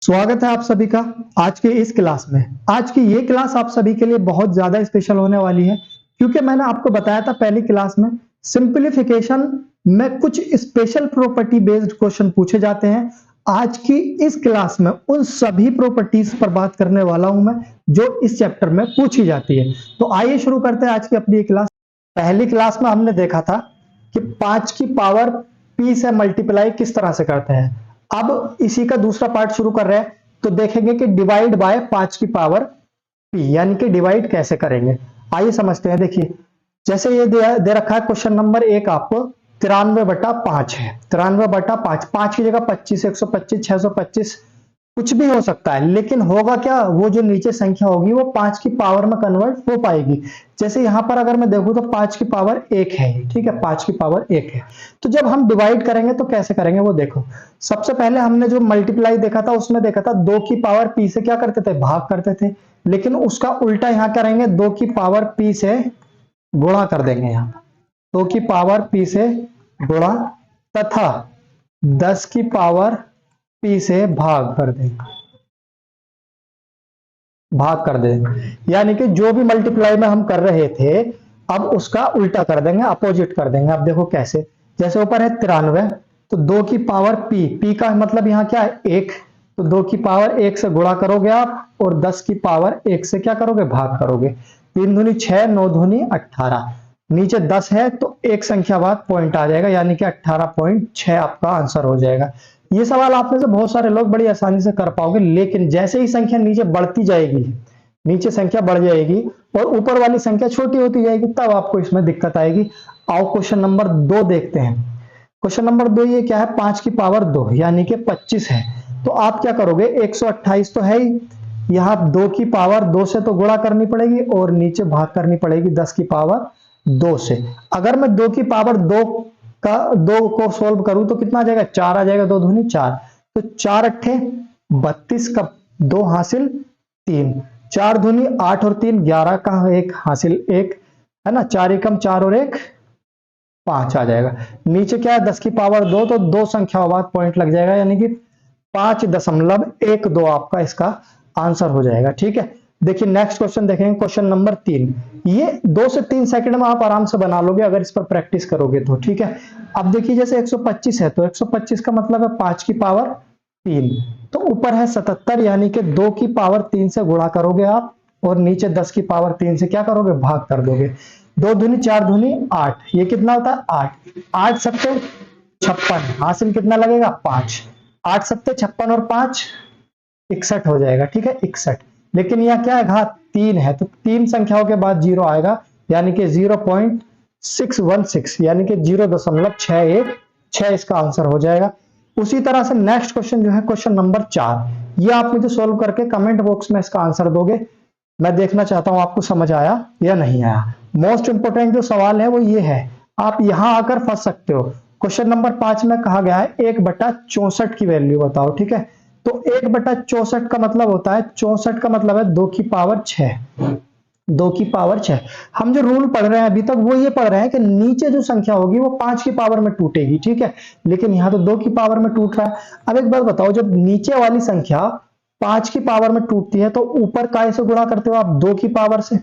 स्वागत है आप सभी का आज के इस क्लास में। आज की ये क्लास आप सभी के लिए बहुत ज्यादा स्पेशल होने वाली है, क्योंकि मैंने आपको बताया था पहली क्लास में सिंपलीफिकेशन में कुछ स्पेशल प्रॉपर्टी बेस्ड क्वेश्चन पूछे जाते हैं। आज की इस क्लास में उन सभी प्रॉपर्टीज पर बात करने वाला हूं मैं जो इस चैप्टर में पूछी जाती है। तो आइए शुरू करते हैं आज की अपनी क्लास। पहली क्लास में हमने देखा था कि 5 की पावर p से मल्टीप्लाई किस तरह से करते हैं। अब इसी का दूसरा पार्ट शुरू कर रहे हैं, तो देखेंगे कि डिवाइड बाय 5 की पावर p यानी कि डिवाइड कैसे करेंगे। आइए समझते हैं। देखिए, जैसे ये दे रखा है क्वेश्चन नंबर 1 आपको 93/5 है। 93/5, 5 की जगह 25, 125, 625 कुछ भी हो सकता है, लेकिन होगा क्या, वो जो नीचे संख्या होगी वो 5 की पावर में कन्वर्ट हो पाएगी। जैसे यहां पर अगर मैं देखूं तो 5 की पावर 1 है, ठीक है, 5 की पावर 1 है। तो जब हम डिवाइड करेंगे तो कैसे करेंगे वो देखो। सबसे पहले हमने जो मल्टीप्लाई देखा था उसमें देखा था 2 की पावर p से क्या करते थे, भाग करते थे, लेकिन उसका उल्टा यहां करेंगे, 2 की पावर p से गुणा कर देंगे। यहां 2 की पावर p से गुणा तथा 10 की पावर p से भाग कर देंगे। यानी कि जो भी मल्टीप्लाई में हम कर रहे थे अब उसका उल्टा कर देंगे, अपोजिट कर देंगे। अब देखो कैसे, जैसे ऊपर है 93, तो 2 की पावर p का मतलब यहां क्या है 1, तो 2 की पावर 1 से गुणा करोगे आप और 10 की पावर 1 से क्या करोगे, भाग करोगे। 3 दूनी 6, 9 दूनी 18, नीचे 10 है तो एक संख्या बाद पॉइंट आ जाएगा, यानी कि 18.6 आपका आंसर हो जाएगा। ये सवाल आप में से बहुत सारे लोग बड़ी आसानी से कर पाओगे, लेकिन जैसे ही संख्या नीचे बढ़ती जाएगी, नीचे संख्या बढ़ जाएगी और ऊपर वाली संख्या छोटी होती जाएगी, तब आपको इसमें दिक्कत आएगी। आओ क्वेश्चन नंबर 2 देखते हैं। क्वेश्चन नंबर 2 ये क्या है, 5 की पावर 2 यानी कि 25 है। तो आप क्या करोगे, 128 तो है ही, यहां 2 की पावर 2 से तो गुणा करनी पड़ेगी और नीचे भाग करनी पड़ेगी 10 की पावर 2 से। अगर मैं 2 की पावर 2 को सोल्व करूं तो कितना आ जाएगा, 4 आ जाएगा, 2 दूनी 4, तो 4 अट्ठे 32 का 2 हासिल 3, 4 दूनी 8 और 3 11 का 1 हासिल 1 है ना, 4 एकम 4 और 1 5 आ जाएगा। नीचे क्या है 10 की पावर 2, तो 2 संख्या बाद पॉइंट लग जाएगा, यानी कि 5.12 आपका इसका आंसर हो जाएगा। ठीक है, देखिए नेक्स्ट क्वेश्चन देखेंगे, क्वेश्चन नंबर 3। ये 2 से 3 सेकंड में आप आराम से बना लोगे अगर इस पर प्रैक्टिस करोगे तो। ठीक है, अब देखिए जैसे 125 है तो 125 का मतलब है 5 की पावर 3, तो ऊपर है 77 यानी कि 2 की पावर 3 से गुणा करोगे आप और नीचे 10 की पावर 3 से क्या करोगे, भाग कर दोगे। 2 दूनी 4 दूनी 8, ये कितना होता है 8, 8 सत्ते 56, हासिल कितना लगेगा 5, 8 सत्ते 56 और 5 61 हो जाएगा। ठीक है 61, लेकिन यह क्या है घात 3 है, तो 3 संख्याओं के बाद 0 आएगा, यानी कि 0.616 यानी कि 0.616 इसका आंसर हो जाएगा। उसी तरह से नेक्स्ट क्वेश्चन जो है क्वेश्चन नंबर 4, ये आप मुझे सोल्व करके कमेंट बॉक्स में इसका आंसर दोगे। मैं देखना चाहता हूं आपको समझ आया या नहीं आया। मोस्ट इंपोर्टेंट जो सवाल है वो ये है, आप यहां आकर फंस सकते हो। क्वेश्चन नंबर 5 में कहा गया है 1/64 की वैल्यू बताओ। ठीक है, तो 1/64 का मतलब होता है, 64 का मतलब है 2 की पावर 6, 2 की पावर 6। हम जो रूल पढ़ रहे हैं अभी तक वो ये पढ़ रहे हैं कि नीचे जो संख्या होगी वो 5 की पावर में टूटेगी। ठीक है, लेकिन यहां तो 2 की पावर में टूट रहा है। अब एक बात बताओ, जब नीचे वाली संख्या 5 की पावर में टूटती है तो ऊपर काय से गुणा करते हो आप, 2 की पावर से,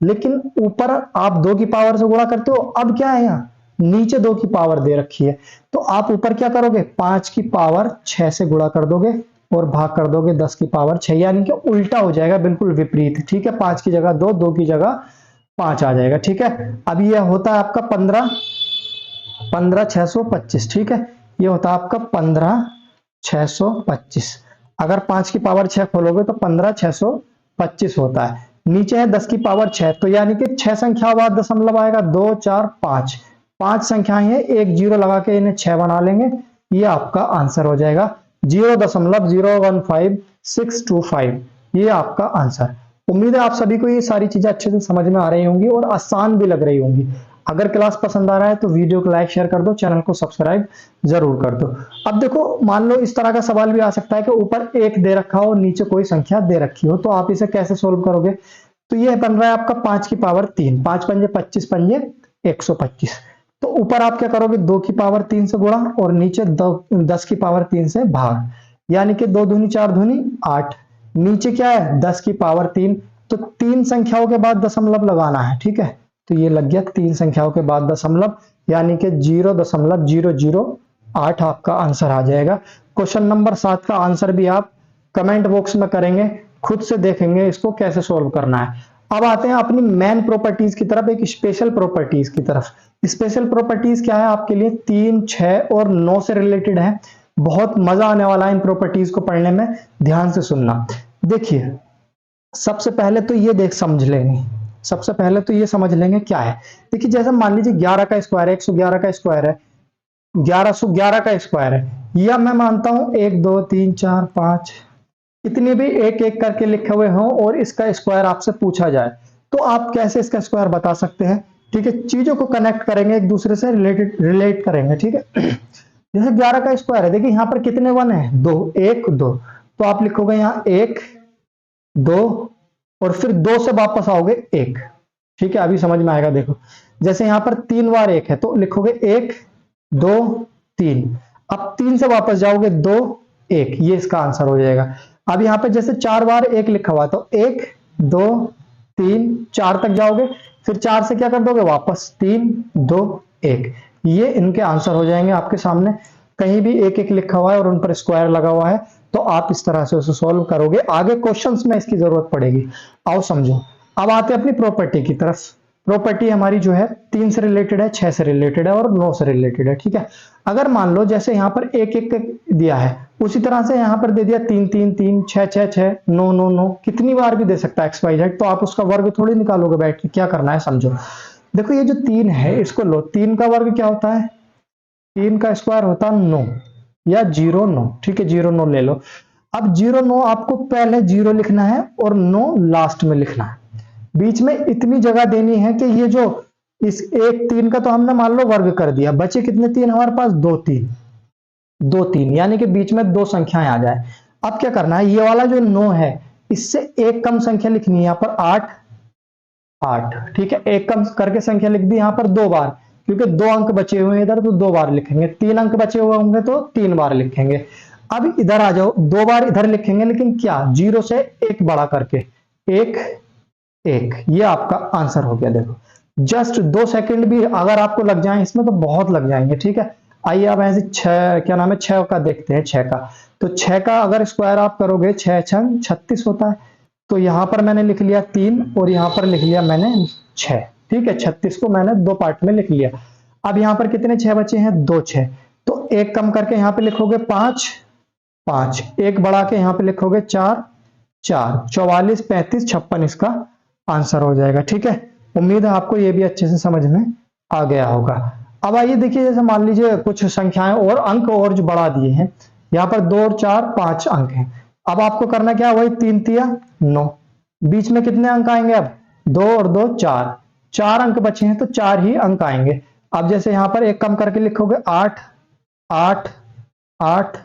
लेकिन ऊपर आप 2 की पावर से गुणा करते हो। अब क्या है, यहाँ नीचे 2 की पावर दे रखी है, तो आप ऊपर क्या करोगे, 5 की पावर 6 से गुणा कर दोगे और भाग कर दोगे 10 की पावर 6, यानी कि उल्टा हो जाएगा, बिल्कुल विपरीत। ठीक है, 5 की जगह 2, 2 की जगह 5 आ जाएगा। ठीक है, अब ये होता है आपका 15,625। ठीक है, ये होता है आपका 15,625। अगर 5 की पावर 6 खोलोगे तो 15,625 होता है। नीचे है 10 की पावर 6, तो यानी कि 6 संख्या बाद दशमलव आएगा, 2 4 5, 5 संख्याएं हैं, एक जीरो लगा के इन्हें 6 बना लेंगे, ये आपका आंसर हो जाएगा 0.015625, ये आपका आंसर। उम्मीद है आप सभी को ये सारी चीजें अच्छे से समझ में आ रही होंगी और आसान भी लग रही होंगी। अगर क्लास पसंद आ रहा है तो वीडियो को लाइक शेयर कर दो, चैनल को सब्सक्राइब जरूर कर दो। अब देखो, मान लो इस तरह का सवाल भी आ सकता है कि ऊपर 1 दे रखा हो, नीचे कोई संख्या दे रखी हो, तो आप इसे कैसे सोल्व करोगे। तो ये बन रहा है आपका 5 की पावर 3, 5 पंजे 25 पंजे 125, तो ऊपर आप क्या करोगे, 2 की पावर 3 से गुणा और नीचे 10 की पावर 3 से भाग, यानी कि 2 दूनी 4 दूनी 8, नीचे क्या है 10 की पावर 3, तो 3 संख्याओं के बाद दशमलव लगाना है, ठीक है। तो ये लग गया 3 संख्याओं के बाद दशमलव, यानी कि 0.008 आपका आंसर आ जाएगा। क्वेश्चन नंबर 7 का आंसर भी आप कमेंट बॉक्स में करेंगे, खुद से देखेंगे इसको कैसे सोल्व करना है। अब आते हैं अपनी मेन प्रॉपर्टीज की तरफ, एक स्पेशल प्रॉपर्टीज की तरफ। स्पेशल प्रॉपर्टीज क्या है आपके लिए, 3, 6 और 9 से रिलेटेड है। बहुत मजा आने वाला है इन प्रॉपर्टीज को पढ़ने में, ध्यान से सुनना। देखिए सबसे पहले तो ये समझ लेंगे, सबसे पहले तो ये समझ लेंगे क्या है। देखिए जैसे मान लीजिए 11 का स्क्वायर है, 111 का स्क्वायर है, 1111 का स्क्वायर है, या मैं मानता हूं 1 2 3 4 5 इतने भी एक एक करके लिखे हुए हों और इसका स्क्वायर आपसे पूछा जाए, तो आप कैसे इसका स्क्वायर बता सकते हैं। ठीक है, चीजों को कनेक्ट करेंगे, एक दूसरे से रिलेट करेंगे। ठीक है, जैसे 11 का स्क्वायर है, देखिए यहाँ पर कितने 1 है, 2, 1 2, तो आप लिखोगे यहाँ 1 2 और फिर 2 से वापस आओगे 1। ठीक है, अभी समझ में आएगा। देखो जैसे यहाँ पर 3 बार 1 है, तो लिखोगे 1 2 3, अब 3 से वापस जाओगे 2 1, ये इसका आंसर हो जाएगा। अब यहाँ पे जैसे 4 बार 1 लिखा हुआ, तो 1 2 3 4 तक जाओगे, फिर 4 से क्या कर दोगे वापस 3 2 1, ये इनके आंसर हो जाएंगे आपके सामने। कहीं भी 1 1 लिखा हुआ है और उन पर स्क्वायर लगा हुआ है, तो आप इस तरह से उसे सॉल्व करोगे। आगे क्वेश्चंस में इसकी जरूरत पड़ेगी, आओ समझो। अब आते हैं अपनी प्रॉपर्टी की तरफ। प्रॉपर्टी हमारी जो है 3 से रिलेटेड है, 6 से रिलेटेड है और 9 से रिलेटेड है। ठीक है, अगर मान लो जैसे यहाँ पर 1 1 दिया है, उसी तरह से यहाँ पर दे दिया 3 3 3 6 6 6 9 9 9, कितनी बार भी दे सकता है एक्स वाई जेड, तो आप उसका वर्ग थोड़ी निकालोगे बैठ के। क्या करना है समझो। देखो ये जो 3 है इसको लो, 3 का वर्ग क्या होता है, 3 का स्क्वायर होता है 9 या 0 9। ठीक है, 0 9 ले लो। अब 0 9 आपको पहले 0 लिखना है और 9 लास्ट में लिखना है। बीच में इतनी जगह देनी है कि ये जो इस 1 3 का तो हमने मान लो वर्ग कर दिया, बचे कितने 3 हमारे पास, 2 3 2 3, यानी कि बीच में 2 संख्याएं आ जाए। अब क्या करना है, ये वाला जो 9 है इससे एक कम संख्या लिखनी है, यहाँ पर 8 8। ठीक है, एक कम करके संख्या लिख दी यहाँ पर 2 बार, क्योंकि 2 अंक बचे हुए हैं इधर, तो 2 बार लिखेंगे। 3 अंक बचे हुए होंगे तो 3 बार लिखेंगे। अब इधर आ जाओ, 2 बार इधर लिखेंगे, लेकिन क्या 0 से 1 बड़ा करके, 1 1, ये आपका आंसर हो गया। देखो जस्ट 2 सेकंड भी अगर आपको लग जाए इसमें तो बहुत लग जाएंगे। ठीक है, आइए अब ऐसे 6 क्या नाम है 6 का देखते हैं। 6 का, तो 6 का अगर स्क्वायर आप करोगे 6 6 36 होता है, तो यहां पर मैंने लिख लिया 3 और यहां पर लिख लिया मैंने 6। ठीक है, 36 को मैंने 2 पार्ट में लिख लिया। अब यहां पर कितने 6 बचे हैं, 2 6, तो एक कम करके यहां पे लिखोगे 5 5, एक बढ़ा के यहां पे लिखोगे 4 4, 44 35 56 इसका आंसर हो जाएगा। ठीक है, उम्मीद है आपको ये भी अच्छे से समझ में आ गया होगा। अब आइए देखिए, जैसे मान लीजिए कुछ संख्याएं और अंक और जो बढ़ा दिए हैं, यहाँ पर 2 और 4 5 अंक हैं। अब आपको करना क्या, वही 3 3 9, बीच में कितने अंक आएंगे, अब 2 और 2 4, 4 अंक बचे हैं तो 4 ही अंक आएंगे। अब जैसे यहाँ पर एक कम करके लिखोगे 8 8 8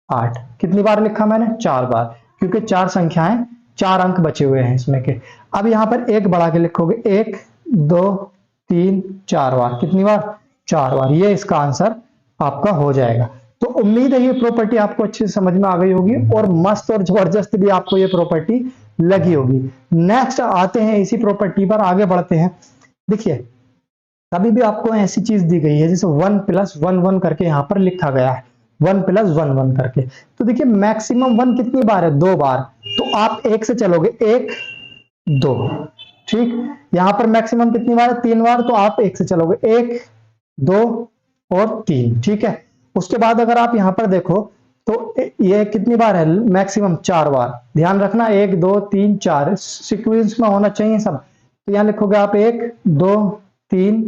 8, कितनी बार लिखा मैंने, 4 बार, क्योंकि 4 संख्याएं 4 अंक बचे हुए हैं इसमें के। अब यहां पर एक बढ़ा के लिखोगे 1 2 3 4 बार, कितनी बार, 4 बार, ये इसका आंसर आपका हो जाएगा। तो उम्मीद है ये प्रॉपर्टी आपको अच्छे से समझ में आ गई होगी और मस्त और जबरदस्त भी आपको ये प्रॉपर्टी लगी होगी। नेक्स्ट आते हैं इसी प्रॉपर्टी पर, आगे बढ़ते हैं। देखिए कभी भी आपको ऐसी चीज दी गई है जैसे 1 + 1 1 करके यहां पर लिखा गया है, 1 + 1 1 करके, तो देखिए मैक्सिमम 1 कितनी बार है, 2 बार, तो आप 1 से चलोगे 1 2। ठीक, यहां पर मैक्सिमम कितनी बार है, 3 बार, तो आप 1 से चलोगे 1 2 और 3। ठीक है, उसके बाद अगर आप यहां पर देखो तो ये कितनी बार है, मैक्सिमम 4 बार। ध्यान रखना 1 2 3 4 सीक्वेंस में होना चाहिए सब, तो यहां लिखोगे आप 1 2 3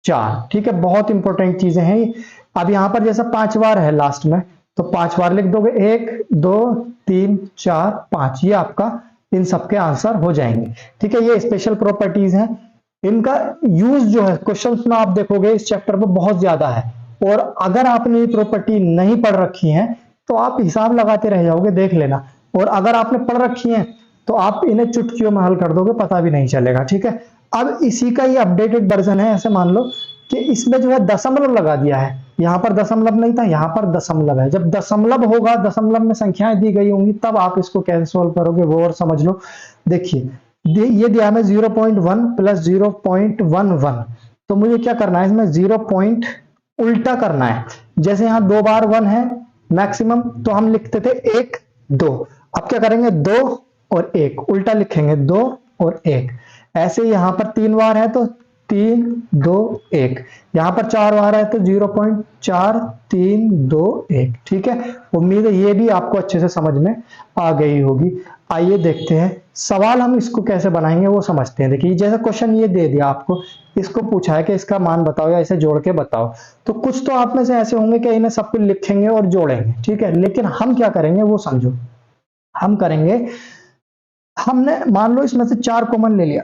4। ठीक है, बहुत इंपॉर्टेंट चीजें हैं। अब यहां पर जैसा 5 बार है लास्ट में, तो 5 बार लिख दोगे, 1 2 3 4 5, ये आपका इन सबके आंसर हो जाएंगे। ठीक है, ये स्पेशल प्रॉपर्टीज हैं, इनका यूज जो है क्वेश्चंस में आप देखोगे इस चैप्टर में बहुत ज्यादा है। और अगर आपने ये प्रॉपर्टी नहीं पढ़ रखी है तो आप हिसाब लगाते रह जाओगे, देख लेना। और अगर आपने पढ़ रखी है तो आप इन्हें चुटकियों में हल कर दोगे, पता भी नहीं चलेगा। ठीक है, अब इसी का ये अपडेटेड वर्जन है। ऐसे मान लो कि इसमें जो है दशमलव लगा दिया है, यहाँ पर दशमलव नहीं था, यहाँ पर दशमलव है। जब दशमलव होगा, दशमलव में संख्याएं दी गई होंगी, तब आप इसको कैसे सोल्व करोगे वो और समझ लो। देखिए ये दिया है 0.1 प्लस 0.11, तो मुझे क्या करना है, इसमें 0 पॉइंट उल्टा करना है। जैसे यहाँ 2 बार 1 है मैक्सिमम, तो हम लिखते थे 1 2, अब क्या करेंगे 2 और 1 उल्टा लिखेंगे, 2 और 1। ऐसे यहाँ पर 3 बार है तो 3 2 1, यहाँ पर 4 बार है तो 0.4 3 2 1। ठीक है, उम्मीद है ये भी आपको अच्छे से समझ में आ गई होगी। आइए देखते हैं सवाल हम इसको कैसे बनाएंगे वो समझते हैं। देखिए जैसा क्वेश्चन ये दे दिया आपको, इसको पूछा है कि इसका मान बताओ या इसे जोड़ के बताओ, तो कुछ तो आप में से ऐसे होंगे कि इन्हें सब कुछ लिखेंगे और जोड़ेंगे। ठीक है, लेकिन हम क्या करेंगे वो समझो। हम करेंगे, हमने मान लो इसमें से 4 कॉमन ले लिया,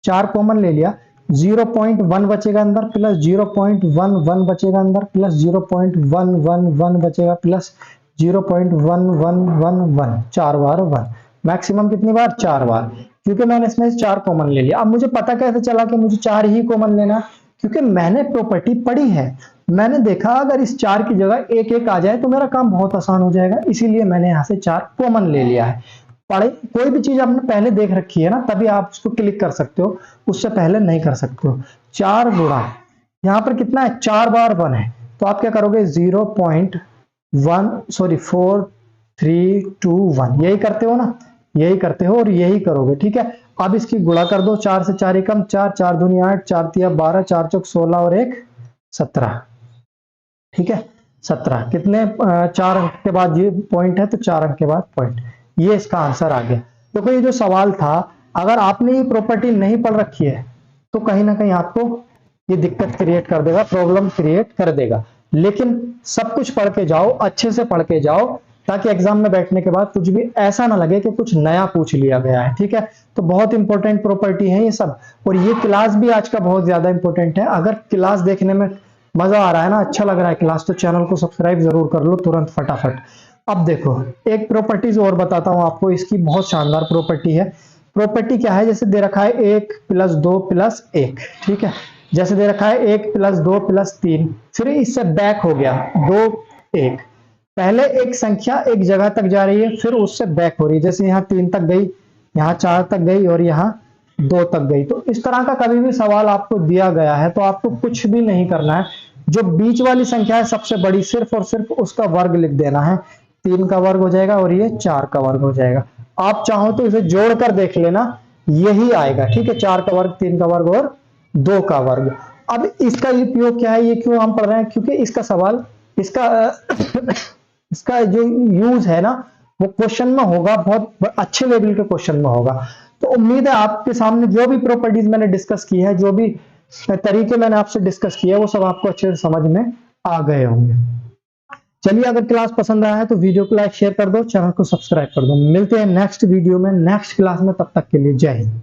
4 कॉमन ले लिया, 0.1 बचेगा अंदर, प्लस 0.11 बचेगा अंदर, प्लस 0.111 बचेगा, प्लस 0.1111, 4 बार 1, मैक्सिमम कितनी बार 4 बार, क्योंकि मैंने इसमें 4 कॉमन ले लिया। अब मुझे पता कैसे चला कि मुझे 4 ही कॉमन लेना, क्योंकि मैंने प्रॉपर्टी पढ़ी है, मैंने देखा अगर इस 4 की जगह 1 1 आ जाए तो मेरा काम बहुत आसान हो जाएगा, इसीलिए मैंने यहाँ से 4 कॉमन ले लिया है। पढ़े कोई भी चीज आपने पहले देख रखी है ना, तभी आप उसको क्लिक कर सकते हो, उससे पहले नहीं कर सकते हो। 4 गुणा यहाँ पर कितना है, 4 बार 1 है, तो आप क्या करोगे 4.321, यही करते हो ना, यही करते हो और यही करोगे। ठीक है, अब इसकी गुणा कर दो, 4 से 4 एकम 4, 4 दूनी 8, 4 तिया 12, 4 चौक 16 और 1 17। ठीक है, 17 कितने 4 अंक के बाद ये पॉइंट है, तो 4 अंक के बाद पॉइंट, ये इसका आंसर आ गया। तो ये जो सवाल था, अगर आपने ये प्रॉपर्टी नहीं पढ़ रखी है तो कहीं ना कहीं आपको ये दिक्कत क्रिएट कर देगा, प्रॉब्लम क्रिएट कर देगा। लेकिन सब कुछ पढ़ के जाओ, अच्छे से पढ़ के जाओ, ताकि एग्जाम में बैठने के बाद कुछ भी ऐसा ना लगे कि कुछ नया पूछ लिया गया है। ठीक है, तो बहुत इंपॉर्टेंट प्रॉपर्टी है ये सब, और ये क्लास भी आज का बहुत ज्यादा इंपॉर्टेंट है। अगर क्लास देखने में मजा आ रहा है ना, अच्छा लग रहा है क्लास, तो चैनल को सब्सक्राइब जरूर कर लो तुरंत फटाफट। अब देखो एक प्रॉपर्टीज और बताता हूं आपको, इसकी बहुत शानदार प्रॉपर्टी है। प्रॉपर्टी क्या है, जैसे दे रखा है 1 प्लस 2 प्लस 1। ठीक है, जैसे दे रखा है 1 प्लस 2 प्लस 3, फिर इससे बैक हो गया 2 1, पहले एक संख्या एक जगह तक जा रही है, फिर उससे बैक हो रही है, जैसे यहाँ 3 तक गई, यहाँ 4 तक गई और यहाँ 2 तक गई। तो इस तरह का कभी भी सवाल आपको दिया गया है तो आपको कुछ भी नहीं करना है, जो बीच वाली संख्या है सबसे बड़ी, सिर्फ और सिर्फ उसका वर्ग लिख देना है। 3 का वर्ग हो जाएगा और ये 4 का वर्ग हो जाएगा। आप चाहो तो इसे जोड़कर देख लेना, यही आएगा। ठीक है, 4 का वर्ग, 3 का वर्ग और 2 का वर्ग। अब इसका उपयोग क्या है, ये क्यों हम पढ़ रहे हैं, क्योंकि इसका सवाल, इसका जो यूज है ना, वो क्वेश्चन में होगा, बहुत अच्छे लेवल के क्वेश्चन में होगा। तो उम्मीद है आपके सामने जो भी प्रॉपर्टीज मैंने डिस्कस की है, जो भी तरीके मैंने आपसे डिस्कस किया है, वो सब आपको अच्छे से समझ में आ गए होंगे। चलिए, अगर क्लास पसंद आया है तो वीडियो को लाइक शेयर कर दो, चैनल को सब्सक्राइब कर दो। मिलते हैं नेक्स्ट वीडियो में, नेक्स्ट क्लास में, तब तक के लिए जय हिंद।